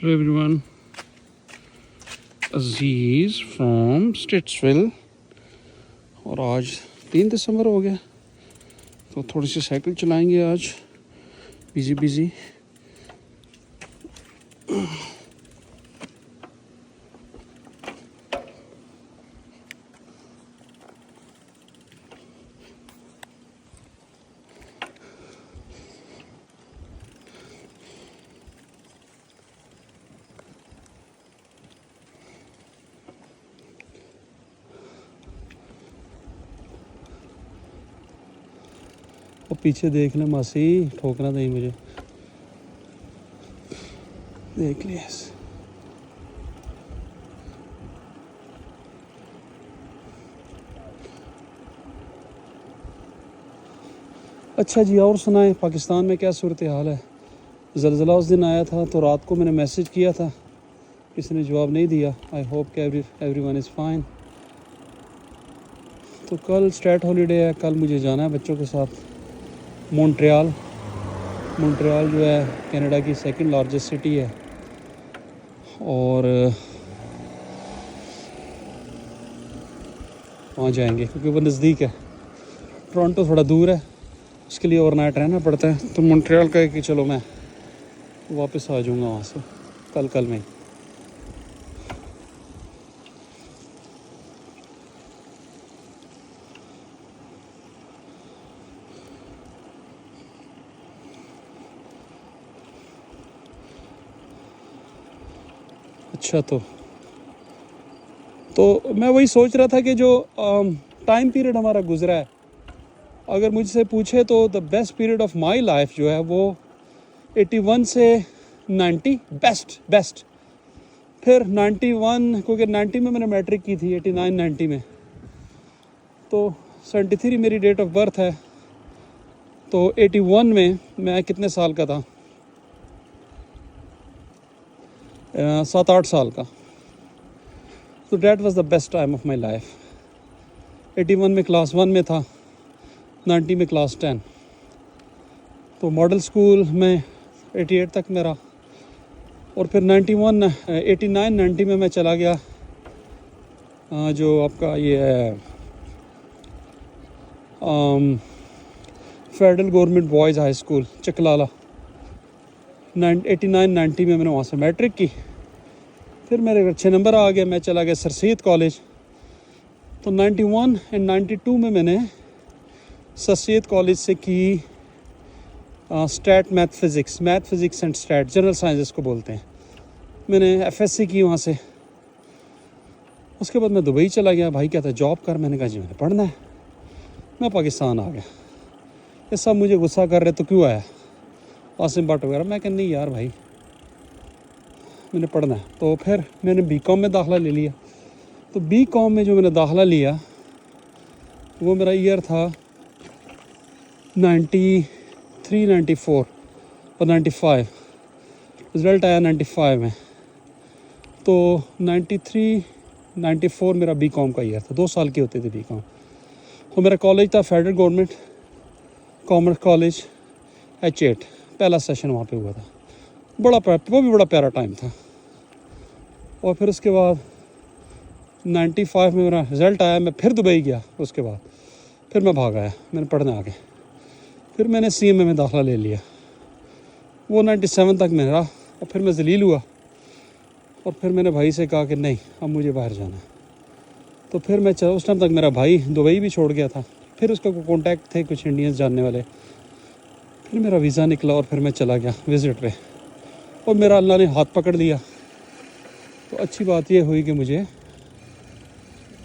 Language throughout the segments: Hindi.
Hello everyone, Aziz from Statesville. और आज 3 दिसंबर हो गया तो थोड़ी सी साइकिल चलाएंगे आज। बिजी और पीछे देख ले मासी, ठोकना नहीं मुझे। देख लिया। अच्छा जी, और सुनाएं पाकिस्तान में क्या सूरत हाल है। ज़लज़ला उस दिन आया था तो रात को मैंने मैसेज किया था, किसी ने जवाब नहीं दिया। आई होप कि एवरीवन इज़ फाइन। तो कल स्टेट हॉलीडे है, कल मुझे जाना है बच्चों के साथ मॉन्ट्रियल जो है कनाडा की सेकंड लार्जेस्ट सिटी है। और वहाँ जाएंगे क्योंकि वो नज़दीक है। टोरंटो थोड़ा दूर है, उसके लिए ओवरनाइट रहना पड़ता है। तो मॉन्ट्रियल का है कि चलो मैं वापस आ जाऊँगा वहाँ से कल में ही। अच्छा, तो मैं वही सोच रहा था कि जो टाइम पीरियड हमारा गुजरा है, अगर मुझसे पूछे तो the best period of my life जो है वो 81 से 90 बेस्ट। फिर 91, क्योंकि 90 में मैंने मैट्रिक की थी, 89 90 में। तो 73 मेरी डेट ऑफ बर्थ है, तो 81 में मैं कितने साल का था, 7-8 साल का। तो that was the best time of my life. 81 में क्लास 1 में था, 90 में क्लास 10। तो मॉडल स्कूल में 88 तक मेरा, और फिर 89 90 में मैं चला गया जो आपका ये है federal government boys high school Chaklala. 89 90 में मैंने वहाँ से मैट्रिक की। फिर मेरे अच्छे नंबर आ गए, मैं चला गया सर सैयद कॉलेज। तो 91 एंड 92 में मैंने सर सैयद कॉलेज से की stat math physics and stat, general sciences को बोलते हैं। मैंने एफएससी की वहाँ से। उसके बाद मैं दुबई चला गया। भाई कहता है जॉब कर, मैंने कहा जी मैंने पढ़ना है। मैं पाकिस्तान आ गया। ये सब मुझे गुस्सा कर रहे, तो क्यों आया आसिम भट्ट वगैरह। मैं कह नहीं यार भाई, मैंने पढ़ना है। तो फिर मैंने बीकॉम में दाखिला ले लिया। तो बीकॉम में जो मैंने दाखिला लिया वो मेरा ईयर था 93 94 और 95। रिज़ल्ट आया 95 में। तो 93 94 मेरा बीकॉम का ईयर था। 2 साल की होती थी बीकॉम। और मेरा कॉलेज था federal government commerce college H8। पहला सेशन वहाँ पे हुआ था। वो भी बड़ा प्यारा टाइम था। और फिर उसके बाद 95 में मेरा रिज़ल्ट आया, मैं फिर दुबई गया। उसके बाद फिर मैं भाग आया, मैंने पढ़ने आ गया। फिर मैंने CMA में दाखिला ले लिया, वो 97 तक मेरा। और फिर मैं जलील हुआ और फिर मैंने भाई से कहा कि नहीं, अब मुझे बाहर जाना है। तो फिर मैं उस टाइम तक मेरा भाई दुबई भी छोड़ गया था। फिर उसका कॉन्टैक्ट थे कुछ इंडियंस जानने वाले। फिर मेरा वीज़ा निकला और फिर मैं चला गया विज़िट पे। और मेरा अल्लाह ने हाथ पकड़ लिया। तो अच्छी बात ये हुई कि मुझे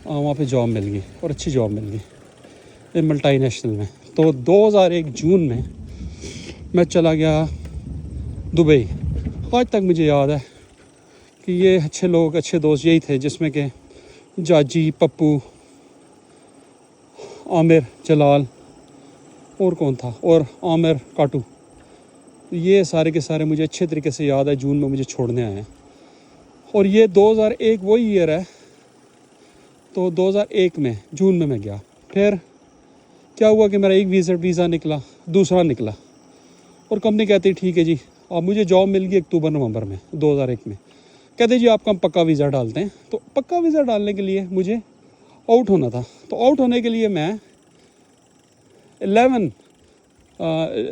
वहाँ पे जॉब मिल गई, और अच्छी जॉब मिल गई मल्टी नेशनल में। तो 2001 जून में मैं चला गया दुबई। आज तक मुझे याद है कि ये अच्छे लोग, अच्छे दोस्त यही थे, जिसमें कि जाजी, पप्पू, आमिर, जलाल, और कौन था, और आमिर काटू। ये सारे के सारे मुझे अच्छे तरीके से याद है। जून में मुझे छोड़ने आए हैं। और ये 2001 वही ईयर है। तो 2001 में जून में मैं गया। फिर क्या हुआ कि मेरा एक वीज़ा निकला, दूसरा निकला, और कंपनी कहती ठीक है जी, अब मुझे जॉब मिल गई अक्टूबर नवंबर में 2001 में। कहते जी आपका हम पक्का वीज़ा डालते हैं। तो पक्का वीज़ा डालने के लिए मुझे आउट होना था। तो आउट होने के लिए मैं 11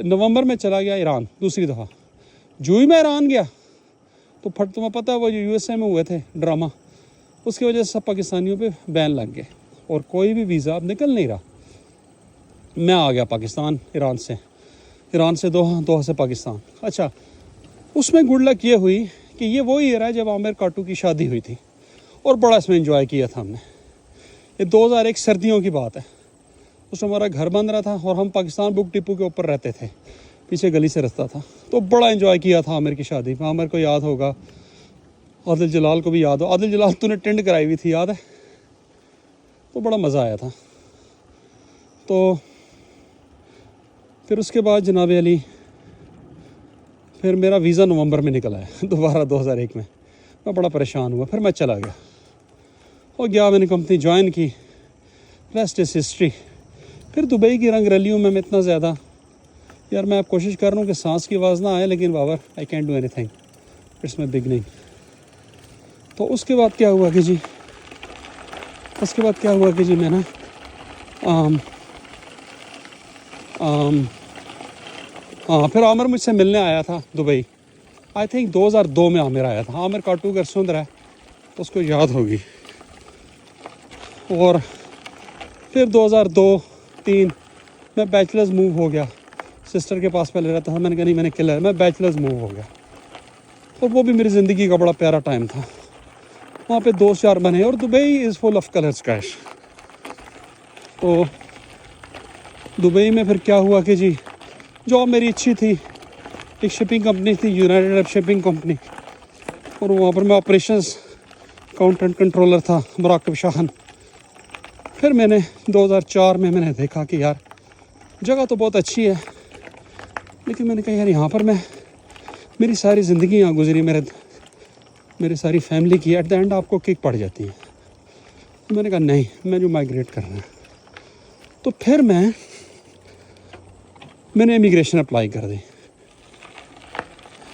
नवंबर में चला गया ईरान दूसरी दफ़ा। जो ही मैं ईरान गया तो फट, तुम्हें पता है वो जो यूएसए में हुए थे ड्रामा, उसकी वजह से सब पाकिस्तानियों पे बैन लग गए और कोई भी वीज़ा अब निकल नहीं रहा। मैं आ गया पाकिस्तान ईरान से दोहा से पाकिस्तान। अच्छा, उसमें गुड लक ये हुई कि ये वही ईयर है जब आमिर काटू की शादी हुई थी और बड़ा इसमें एंजॉय किया था हमने। ये 2001 सर्दियों की बात है। उस हमारा घर बन रहा था और हम पाकिस्तान बुक डिपो के ऊपर रहते थे, पीछे गली से रास्ता था। तो बड़ा एंजॉय किया था आमिर की शादी में। आमिर को याद होगा, आदिल जलाल को भी याद हो। आदिल जलाल तूने टेंट कराई हुई थी, याद है? तो बड़ा मज़ा आया था। तो फिर उसके बाद जनाब अली, फिर मेरा वीज़ा नवंबर में निकल आया दोबारा 2001 में। मैं बड़ा परेशान हुआ, फिर मैं चला गया और गया, मैंने कंपनी ज्वाइन की। Rest is history. फिर दुबई की रंग रलियों में मैं इतना ज़्यादा, यार मैं अब कोशिश कर रहा हूँ कि सांस की आवाज़ ना आए, लेकिन Babar I can do anything, it's my beginning. तो उसके बाद क्या हुआ कि जी मैं ना हाँ, फिर आमिर मुझसे मिलने आया था दुबई। आई थिंक 2002 में आमिर आया था। आमिर काटू अगर सुन रहा है तो उसको याद होगी। और फिर 2002-03 मैं बैचलर्स मूव हो गया। सिस्टर के पास पहले रहता था, मैंने कहा नहीं, मैंने किला है, मैं बैचलर्स मूव हो गया। और वो भी मेरी ज़िंदगी का बड़ा प्यारा टाइम था। वहाँ पे दोस्त यार बने और Dubai is full of colours cash. तो दुबई में फिर क्या हुआ कि जी, जॉब मेरी अच्छी थी, एक शिपिंग कंपनी थी, यूनाइटेड अरब शिपिंग कंपनी, और वहाँ पर मैं ऑपरेशंस अकाउंटेंट कंट्रोलर था, मुराकब शाहन। फिर मैंने 2004 में मैंने देखा कि यार जगह तो बहुत अच्छी है, लेकिन मैंने कहा यार यहाँ पर मेरी सारी ज़िंदगी यहाँ गुजरी, मेरी सारी फैमिली की, एट द एंड आपको किक पड़ जाती है। तो मैंने कहा नहीं, मैं जो माइग्रेट करना है। तो फिर मैंने इमिग्रेशन अप्लाई कर दी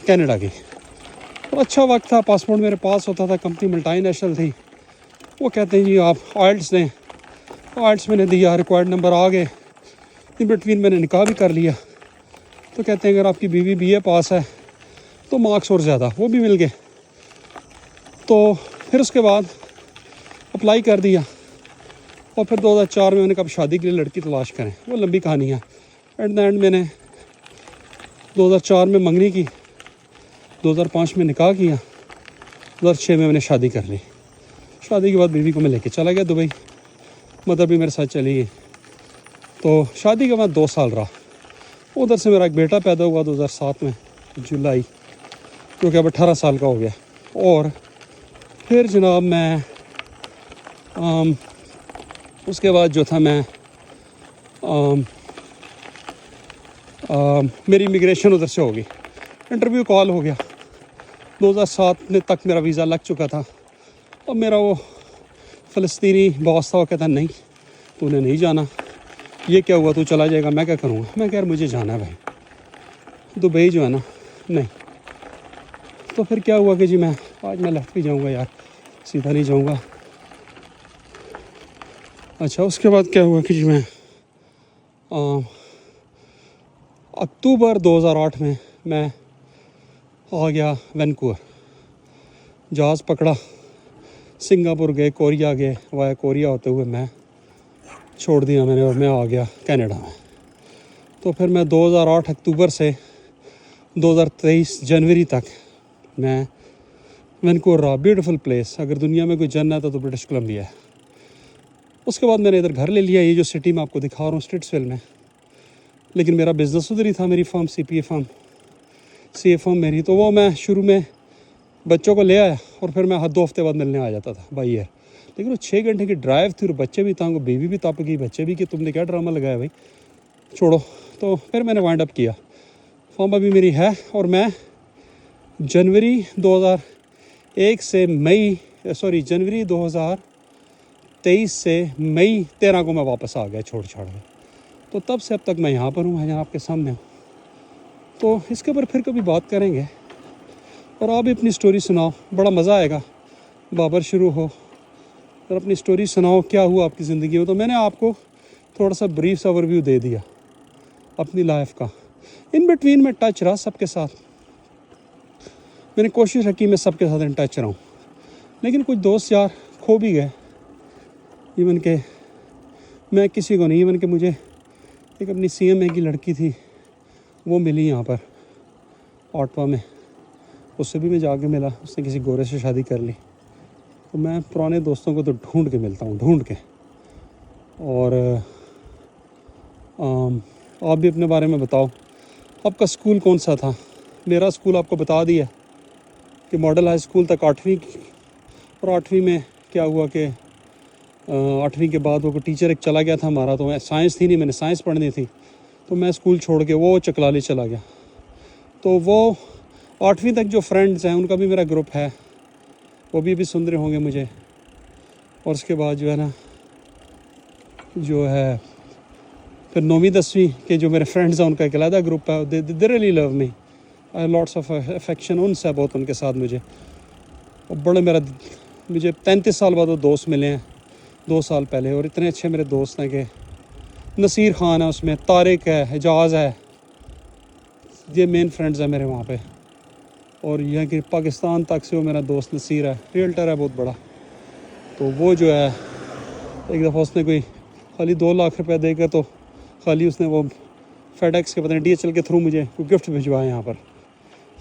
कनाडा की। और अच्छा वक्त था, पासपोर्ट मेरे पास होता था, कंपनी मल्टी नेशनल थी। वो कहते हैं जी आप आइल्ट्स दें, आइल्ट्स मैंने दिया, रिक्वायर्ड नंबर आ गए। इन बिटवीन मैंने निकाह भी कर लिया। तो कहते हैं अगर आपकी बीवी बीए पास है तो मार्क्स और ज़्यादा, वो भी मिल गए। तो फिर उसके बाद अप्लाई कर दिया और फिर 2004 में मैंने कहा शादी के लिए लड़की तलाश करें। वो लंबी कहानी है। एट द एंड मैंने 2004 में मंगनी की, 2005 में निकाह किया, 2006 में मैंने शादी कर ली। शादी के बाद बीवी को मैं लेके चला गया दुबई, मदर भी मेरे साथ चली गई। तो शादी के बाद 2 साल रहा। उधर से मेरा एक बेटा पैदा हुआ 2007 में जुलाई, जो कि अब 18 साल का हो गया। और फिर जनाब मैं उसके बाद जो था मैं मेरी इमिग्रेशन उधर से हो गई, इंटरव्यू कॉल हो गया। 2007 में तक मेरा वीज़ा लग चुका था। और मेरा वो फ़लस्तीनी बॉस था, वो कहता नहीं तूने नहीं जाना, ये क्या हुआ, तू चला जाएगा, मैं क्या करूँगा। मैं कह, मुझे जाना है भाई, दुबई जो है ना, नहीं। तो फिर क्या हुआ कि जी आज मैं लेफ्ट भी जाऊँगा यार, सीधा नहीं जाऊँगा। अच्छा, उसके बाद क्या हुआ कि जी मैं अक्टूबर 2008 में मैं आ गया वैंकूवर, जहाज़ पकड़ा, सिंगापुर गए, कोरिया गए, वाया कोरिया होते हुए मैं छोड़ दिया मैंने और मैं आ गया कनाडा में। तो फिर मैं 2008 अक्टूबर से 2023 जनवरी तक मैं वैंकूवर रहा। ब्यूटीफुल प्लेस, अगर दुनिया में कोई जन्नत है तो ब्रिटिश कोलंबिया है। उसके बाद मैंने इधर घर ले लिया, ये जो सिटी मैं आपको दिखा रहा हूँ स्ट्रिट्सविल में। लेकिन मेरा बिज़नेस उधर ही था, मेरी firm CPA firm, CA firm मेरी। तो वो मैं शुरू में बच्चों को ले आया और फिर मैं 2 हफ्ते बाद मिलने आ जाता था बाई एयर। लेकिन वो 6 घंटे की ड्राइव थी और बच्चे भी तंग, बीवी भी तप गई, बच्चे भी कि तुमने क्या ड्रामा लगाया भाई, छोड़ो। तो फिर मैंने वाइंड अप किया, फर्म अभी मेरी है। और मैं जनवरी 2023 से मई 13 को मैं वापस आ गया छोड़ छाड़ के। तो तब से अब तक मैं यहाँ पर हूँ, यहाँ आपके सामने हूँ। तो इसके ऊपर फिर कभी बात करेंगे। और आप भी अपनी स्टोरी सुनाओ, बड़ा मज़ा आएगा। बाबर शुरू हो और अपनी स्टोरी सुनाओ, क्या हुआ आपकी ज़िंदगी में। तो मैंने आपको थोड़ा सा ब्रीफ सा ओवरव्यू दे दिया अपनी लाइफ का। इन बिटवीन में टच रहा सबके साथ, मैंने कोशिश रखी मैं सबके साथ इन टच रहूँ। लेकिन कुछ दोस्त यार खो भी गए। इवन के मैं किसी को नहीं, इवन के मुझे एक अपनी CMA की लड़की थी, वो मिली यहाँ पर ऑटवा में, उससे भी मैं जाके मिला। उसने किसी गोरे से शादी कर ली। तो मैं पुराने दोस्तों को तो ढूंढ के मिलता हूँ, ढूंढ के। और आप भी अपने बारे में बताओ, आपका स्कूल कौन सा था। मेरा स्कूल आपको बता दिया कि मॉडल हाई स्कूल तक 8वीं, और 8वीं में क्या हुआ कि 8वीं के बाद वो टीचर एक चला गया था हमारा। तो मैं साइंस थी नहीं, मैंने साइंस पढ़नी थी, तो मैं स्कूल छोड़ के वो चकलाली चला गया। तो वो 8वीं तक जो फ्रेंड्स हैं उनका भी मेरा ग्रुप है, वो भी अभी सुन रहे होंगे मुझे। और उसके बाद जो है ना, जो है फिर 9वीं 10वीं के जो मेरे फ्रेंड्स हैं उनका एक अलग ग्रुप है। They really love me, I lots of affection उनसे बहुत, उनके साथ मुझे। और बड़े मुझे 33 साल बाद वो दोस्त मिले हैं 2 साल पहले। और इतने अच्छे मेरे दोस्त हैं कि नसीर ख़ान है उसमें, तारिक है, एजाज़ है, ये मेन फ्रेंड्स हैं मेरे वहाँ पे। और यह कि पाकिस्तान तक से वो मेरा दोस्त नसीर है, रियल्टर है बहुत बड़ा। तो वो जो है एक दफ़ा उसने कोई खाली 2 लाख रुपए देकर, तो खाली उसने वो फेडेक्स के पता नहीं DHL के थ्रू मुझे कोई गिफ्ट भिजवाया यहाँ पर,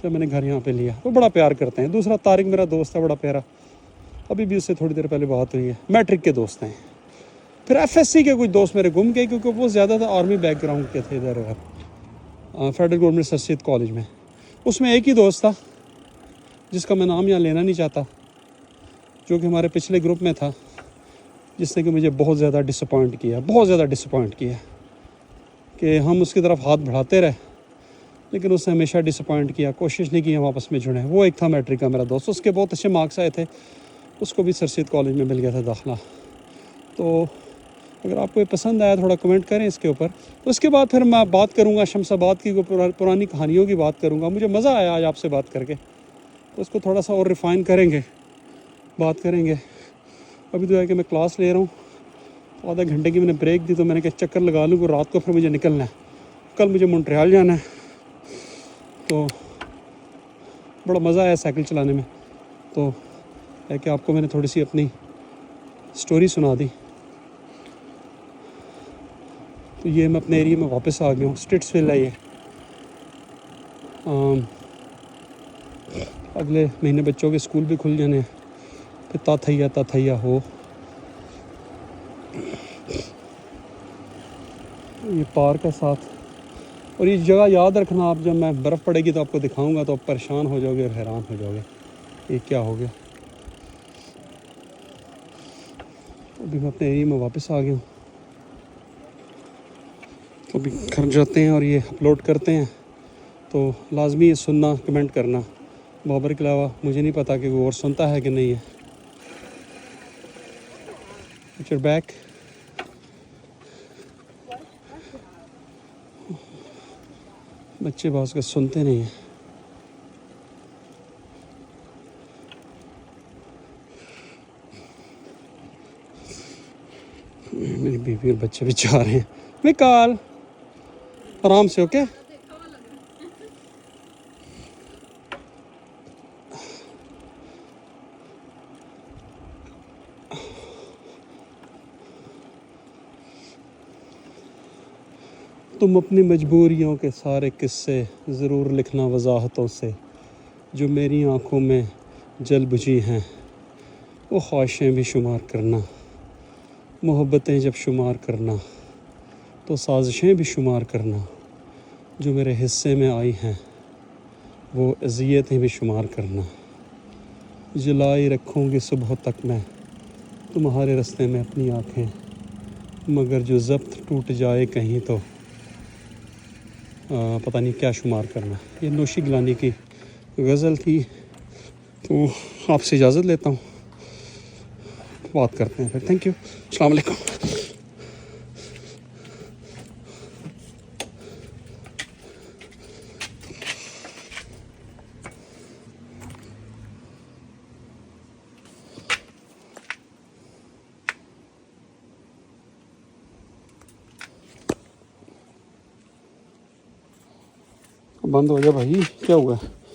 जब मैंने घर यहाँ पे लिया। वो बड़ा प्यार करते हैं। दूसरा तारिक मेरा दोस्त है बड़ा प्यारा, अभी भी उससे थोड़ी देर पहले बात हुई है। मैट्रिक के दोस्त हैं। फिर FSC के कुछ दोस्त मेरे गुम गए, क्योंकि वो ज़्यादातर आर्मी बैकग्राउंड के थे इधर federal government sir Syed college में। उसमें एक ही दोस्त था जिसका मैं नाम यहाँ लेना नहीं चाहता, जो कि हमारे पिछले ग्रुप में था, जिसने कि मुझे बहुत ज़्यादा डिसअपॉइंट किया, बहुत ज़्यादा डिसअपॉइंट किया। कि हम उसकी तरफ हाथ बढ़ाते रहे, लेकिन उसने हमेशा डिसअपॉइंट किया, कोशिश नहीं की हम आपस में जुड़े। वो एक था मैट्रिक का मेरा दोस्त, उसके बहुत अच्छे मार्क्स आए थे, उसको भी सर सैयद कॉलेज में मिल गया था दाखिला। तो अगर आपको ये पसंद आया थोड़ा कमेंट करें इसके ऊपर। उसके बाद फिर मैं बात करूँगा शमशाबाद की, पुरानी कहानियों की बात करूँगा। मुझे मज़ा आया आज आपसे बात करके, तो उसको थोड़ा सा और रिफ़ाइन करेंगे, बात करेंगे। अभी तो है कि मैं क्लास ले रहा हूँ, आधा घंटे की मैंने ब्रेक दी, तो मैंने कहा चक्कर लगा लूँ कि रात को फिर मुझे निकलना है। कल मुझे मॉन्ट्रियल जाना है, तो बड़ा मज़ा आया साइकिल चलाने में। तो है कि आपको मैंने थोड़ी सी अपनी स्टोरी सुना दी। तो ये मैं अपने एरिया में वापस आ गया हूँ, स्ट्रिट्सविल है ये। अगले महीने बच्चों के स्कूल भी खुल जाने हैं, फिर ताथैया हो। ये पार्क है साथ। और ये जगह याद रखना आप, जब मैं बर्फ़ पड़ेगी तो आपको दिखाऊंगा, तो आप परेशान हो जाओगे और हैरान हो जाओगे ये क्या हो गया। अभी मैं अपने एरिया में वापस आ गया हूँ, तो अभी घर जाते हैं और ये अपलोड करते हैं। तो लाजमी ये सुनना, कमेंट करना। बाबर के अलावा मुझे नहीं पता कि वो और सुनता है कि नहीं है। You're back. बच्चे बात का सुनते नहीं हैं। मेरी बीवी और बच्चे भी जा रहे हैं। निकाल आराम से, ओके। तुम अपनी मजबूरियों के सारे किस्से ज़रूर लिखना वजाहतों से, जो मेरी आँखों में जल बुझी हैं वो ख्वाहिशें भी शुमार करना। मोहब्बतें जब शुमार करना तो साजिशें भी शुमार करना। जो मेरे हिस्से में आई हैं वो अज़ियतें भी शुमार करना। जलाई रखूँगी सुबह तक मैं तुम्हारे रास्ते में अपनी आँखें, मगर जो ज़ब्त टूट जाए कहीं तो पता नहीं क्या शुमार करना। ये नौशी गिलानी की गज़ल थी। तो आपसे इजाज़त लेता हूँ, बात करते हैं फिर। थैंक यू, अस्सलाम वालेकुम। बंद हो जा भाई, क्या हुआ है?